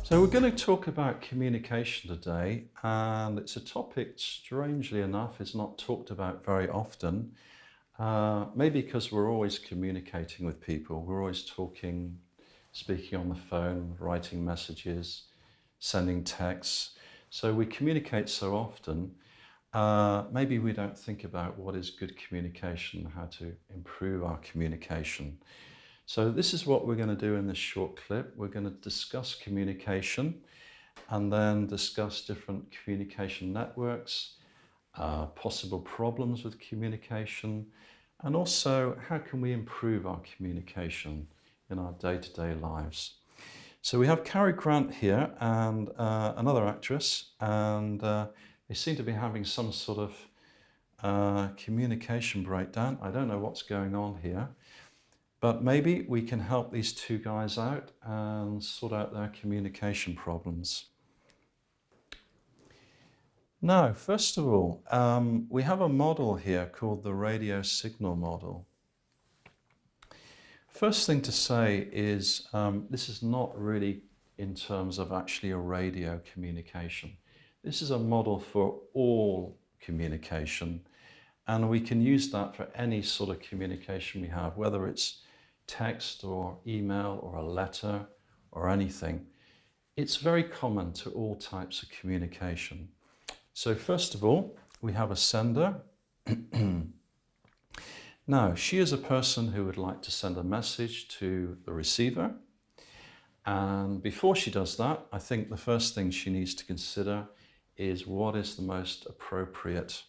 So we're going to talk about communication today, and it's a topic, strangely enough, is not talked about very often. Maybe because we're always communicating with people. We're always talking, speaking on the phone, writing messages, sending texts. So we communicate so often, maybe we don't think about what is good communication and how to improve our communication. So this is what we're going to do in this short clip. We're going to discuss communication and then discuss different communication networks, possible problems with communication, and also how can we improve our communication in our day-to-day lives. So we have Cary Grant here and another actress, and they seem to be having some sort of communication breakdown. I don't know what's going on here. But maybe we can help these two guys out and sort out their communication problems. Now, first of all, we have a model here called the radio signal model. First thing to say is this is not really in terms of actually a radio communication. This is a model for all communication, and we can use that for any sort of communication we have, whether it's text or email or a letter or anything. It's very common to all types of communication. So first of all, we have a sender. Now, she is a person who would like to send a message to the receiver. And before she does that, I think the first thing she needs to consider is what is the most appropriate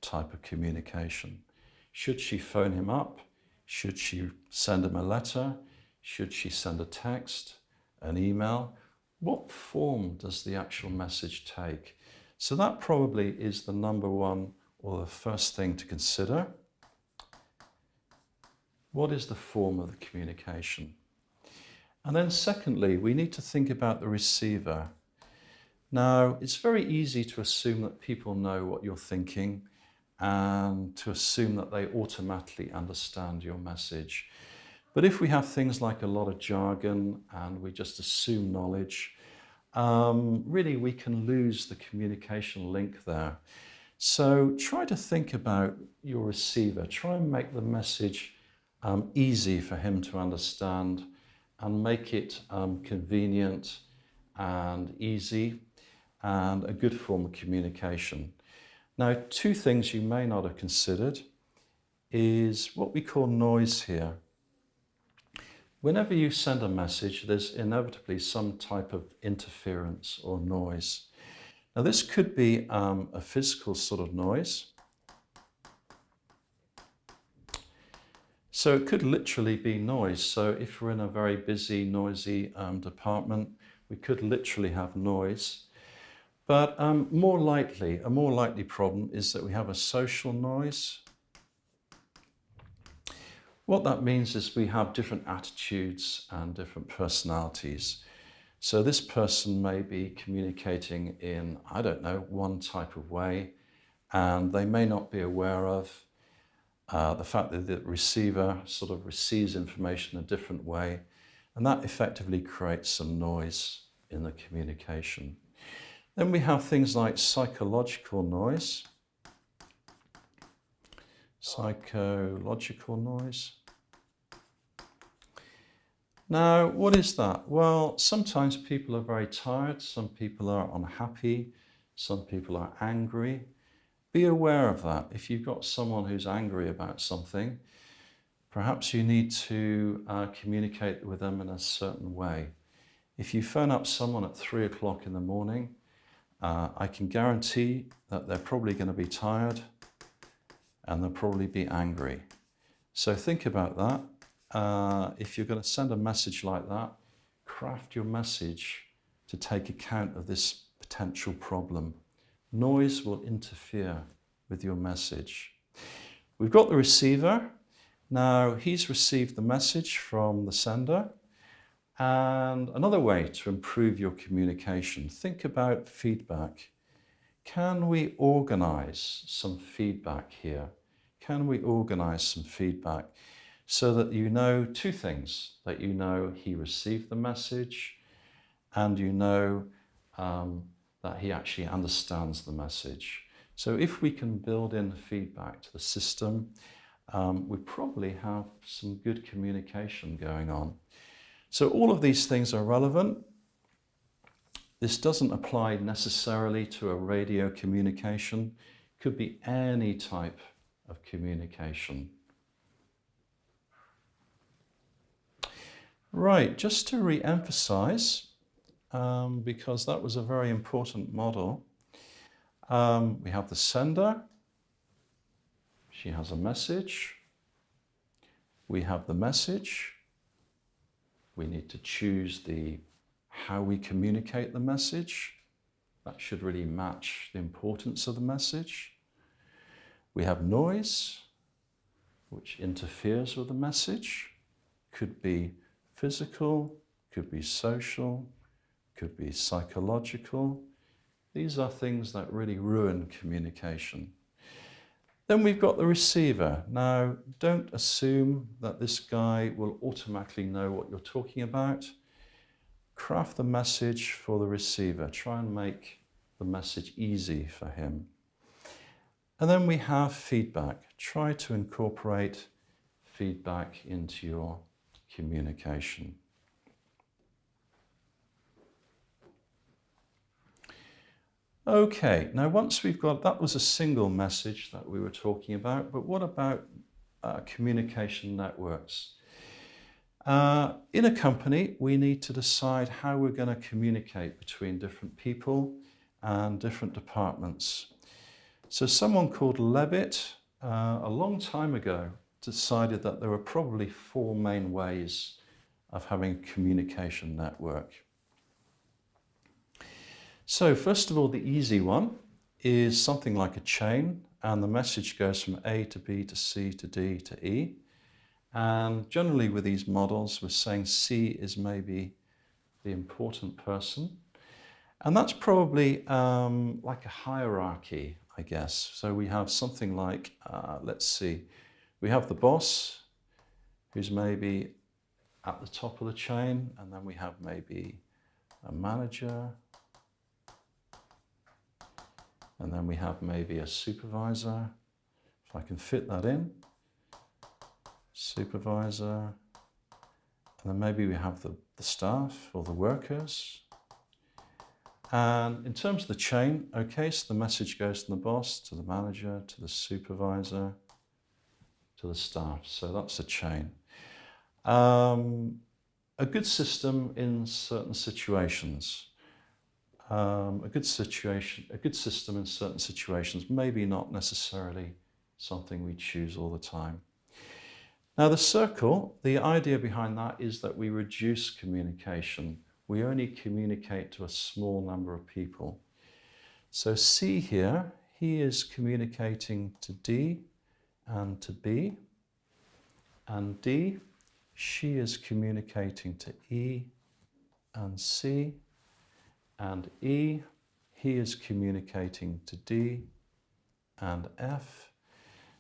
type of communication. Should she phone him up? Should she send him a letter? Should she send a text, an email? What form does the actual message take? So that probably is the number one or the first thing to consider. What is the form of the communication? And then secondly, we need to think about the receiver. Now, it's very easy to assume that people know what you're thinking and to assume that they automatically understand your message. But if we have things like a lot of jargon and we just assume knowledge, really we can lose the communication link there. So try to think about your receiver. Try and make the message easy for him to understand and make it convenient and easy and a good form of communication. Now, two things you may not have considered is what we call noise here. Whenever you send a message, there's inevitably some type of interference or noise. Now, this could be a physical sort of noise. So it could literally be noise. So if we're in a very busy, noisy department, we could literally have noise. But a more likely problem is that we have a social noise. What that means is we have different attitudes and different personalities. So this person may be communicating in, I don't know, one type of way, and they may not be aware of the fact that the receiver sort of receives information a different way, and that effectively creates some noise in the communication. Then we have things like psychological noise. Psychological noise. Now, what is that? Well, sometimes people are very tired, some people are unhappy, some people are angry. Be aware of that. If you've got someone who's angry about something, perhaps you need to communicate with them in a certain way. If you phone up someone at 3 o'clock in the morning, I can guarantee that they're probably going to be tired and they'll probably be angry. So think about that. If you're going to send a message like that, craft your message to take account of this potential problem. Noise will interfere with your message. We've got the receiver. Now he's received the message from the sender. And another way to improve your communication, think about feedback. Can we organize some feedback here? Can we organize some feedback so that you know two things, that you know he received the message and you know that he actually understands the message. So if we can build in feedback to the system, we probably have some good communication going on. So all of these things are relevant. This doesn't apply necessarily to a radio communication. It could be any type of communication. Right, just to re-emphasize, because that was a very important model, we have the sender. She has a message. We have the message. We need to choose how we communicate the message. That should really match the importance of the message. We have noise, which interferes with the message. Could be physical, could be social, could be psychological. These are things that really ruin communication. Then we've got the receiver. Now, don't assume that this guy will automatically know what you're talking about. Craft the message for the receiver. Try and make the message easy for him. And then we have feedback. Try to incorporate feedback into your communication. Okay, now once we've got, that was a single message that we were talking about, but what about communication networks? In a company, we need to decide how we're going to communicate between different people and different departments. So someone called Levitt, a long time ago, decided that there were probably 4 main ways of having a communication network. So first of all, the easy one is something like a chain, and the message goes from A to B to C to D to E. And generally with these models, we're saying C is maybe the important person. And that's probably like a hierarchy, I guess. So we have something like, let's see, we have the boss, who's maybe at the top of the chain, and then we have maybe a manager, and then we have maybe a supervisor, if I can fit that in, supervisor, and then maybe we have the staff or the workers. And in terms of the chain, okay, so the message goes from the boss to the manager, to the supervisor, to the staff. So that's a chain. A good system in certain situations. A good system in certain situations, maybe not necessarily something we choose all the time. Now the circle, the idea behind that is that we reduce communication. We only communicate to a small number of people. So C here, he is communicating to D and to B. And D, she is communicating to E and C. And E, he is communicating to D and F.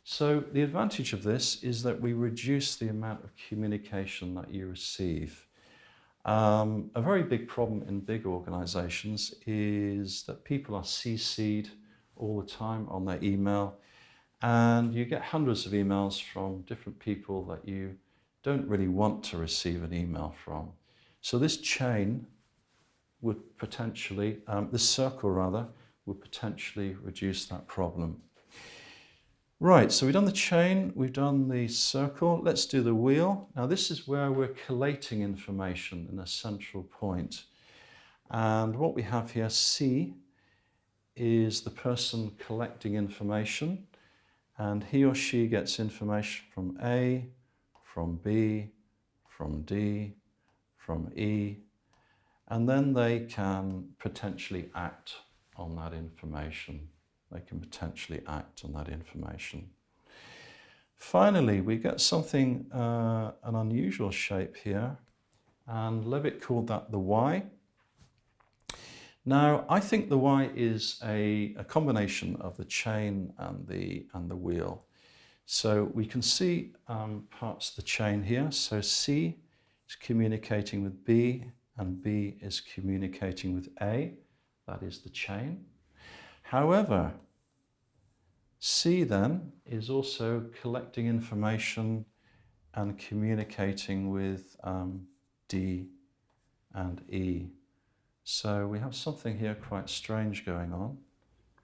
So the advantage of this is that we reduce the amount of communication that you receive. A very big problem in big organizations is that people are CC'd all the time on their email, and you get hundreds of emails from different people that you don't really want to receive an email from. So this chain would potentially, this circle rather, would potentially reduce that problem. Right, so we've done the chain, we've done the circle, let's do the wheel. Now this is where we're collating information in a central point. And what we have here, C, is the person collecting information, and he or she gets information from A, from B, from D, from E, and then they can potentially act on that information. They can potentially act on that information. Finally, we get something, an unusual shape here, and Levitt called that the Y. Now, I think the Y is a combination of the chain and the wheel. So we can see parts of the chain here. So C is communicating with B and B is communicating with A, that is the chain. However, C then is also collecting information and communicating with D and E. So we have something here quite strange going on.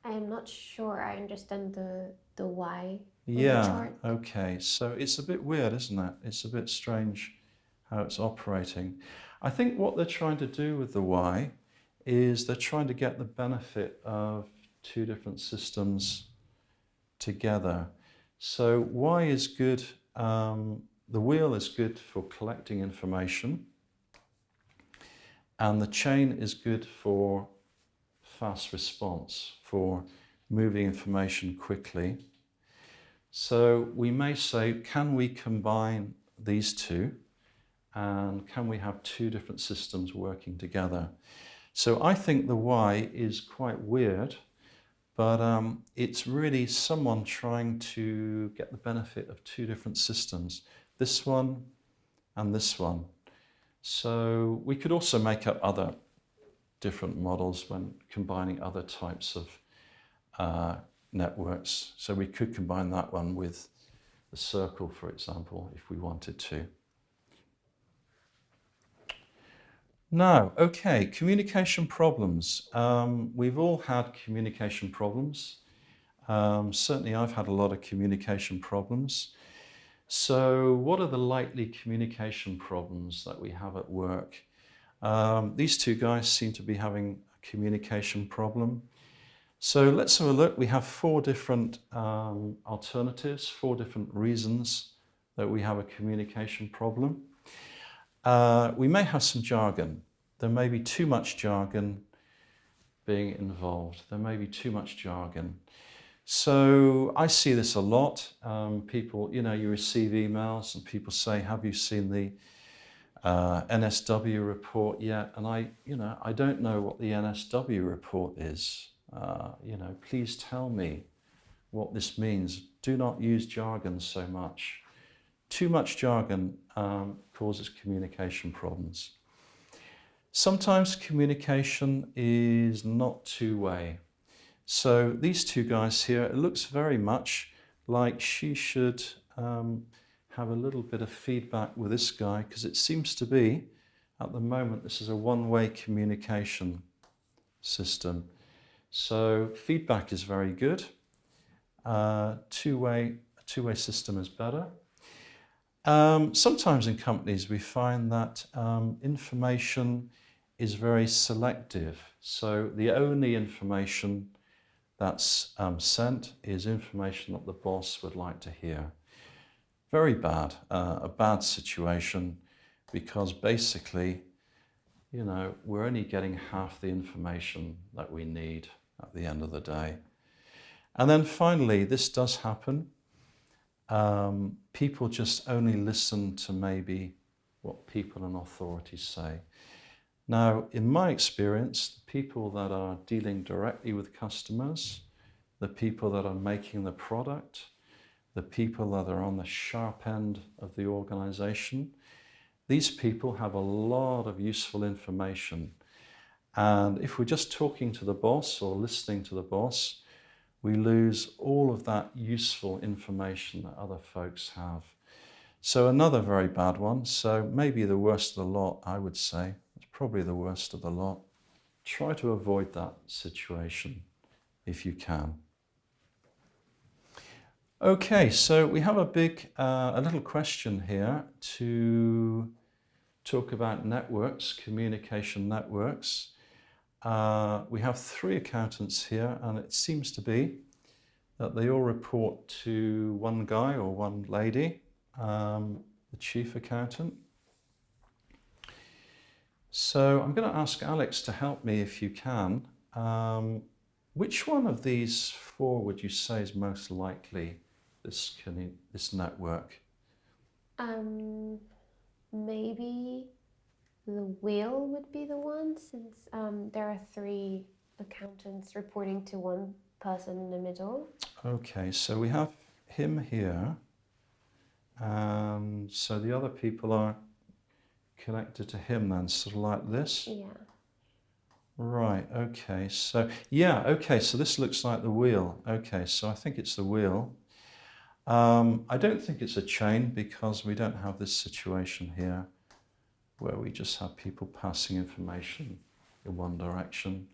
I'm not sure I understand the Y on the Yeah, chart. okay. So it's a bit weird, isn't it? It's a bit strange how it's operating. I think what they're trying to do with the Y is they're trying to get the benefit of two different systems together. So Y is good, the wheel is good for collecting information, and the chain is good for fast response, for moving information quickly. So we may say, can we combine these two, and can we have two different systems working together? So I think the Y is quite weird, but it's really someone trying to get the benefit of two different systems, this one and this one. So we could also make up other different models when combining other types of networks. So we could combine that one with the circle, for example, if we wanted to. Now, okay, communication problems. We've all had communication problems. Certainly I've had a lot of communication problems. So what are the likely communication problems that we have at work? These two guys seem to be having a communication problem. So let's have a look. We have four different alternatives, four different reasons that we have a communication problem. We may have some jargon. There may be too much jargon being involved. There may be too much jargon. So I see this a lot. People, you receive emails and people say, have you seen the NSW report yet? And I don't know what the NSW report is. Please tell me what this means. Do not use jargon so much. Too much jargon causes communication problems. Sometimes communication is not two-way. So these two guys here, it looks very much like she should have a little bit of feedback with this guy, because it seems to be, at the moment, this is a one-way communication system. So feedback is very good. A two-way system is better. Sometimes in companies we find that information is very selective. So the only information that's sent is information that the boss would like to hear. Very bad, a bad situation, because basically, we're only getting half the information that we need at the end of the day. And then finally, this does happen. People just only listen to maybe what people in authority say. Now, in my experience, the people that are dealing directly with customers, the people that are making the product, the people that are on the sharp end of the organization, these people have a lot of useful information. And if we're just talking to the boss or listening to the boss, we lose all of that useful information that other folks have. So another very bad one. So maybe the worst of the lot, I would say. It's probably the worst of the lot. Try to avoid that situation if you can. Okay, so we have a little question here to talk about networks, communication networks. We have three accountants here, and it seems to be that they all report to one guy or one lady, the chief accountant. So I'm going to ask Alex to help me if you can. Which one of these four would you say is most likely this network? Maybe the wheel would be the one, since there are three accountants reporting to one person in the middle. Okay, so we have him here, and so the other people are connected to him then, sort of like this. Yeah. Right, okay, so, yeah, okay, so this looks like the wheel. Okay, so I think it's the wheel. I don't think it's a chain because we don't have this situation here where we just have people passing information in one direction.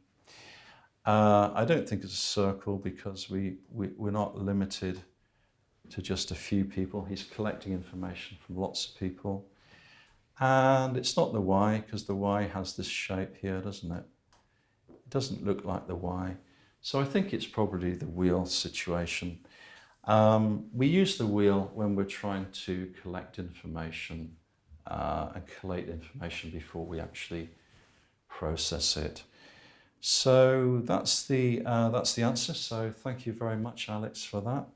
I don't think it's a circle because we're not limited to just a few people. He's collecting information from lots of people. And it's not the Y because the Y has this shape here, doesn't it? It doesn't look like the Y. So I think it's probably the wheel situation. We use the wheel when we're trying to collect information and collate information before we actually process it. So that's the answer. So thank you very much, Alex, for that.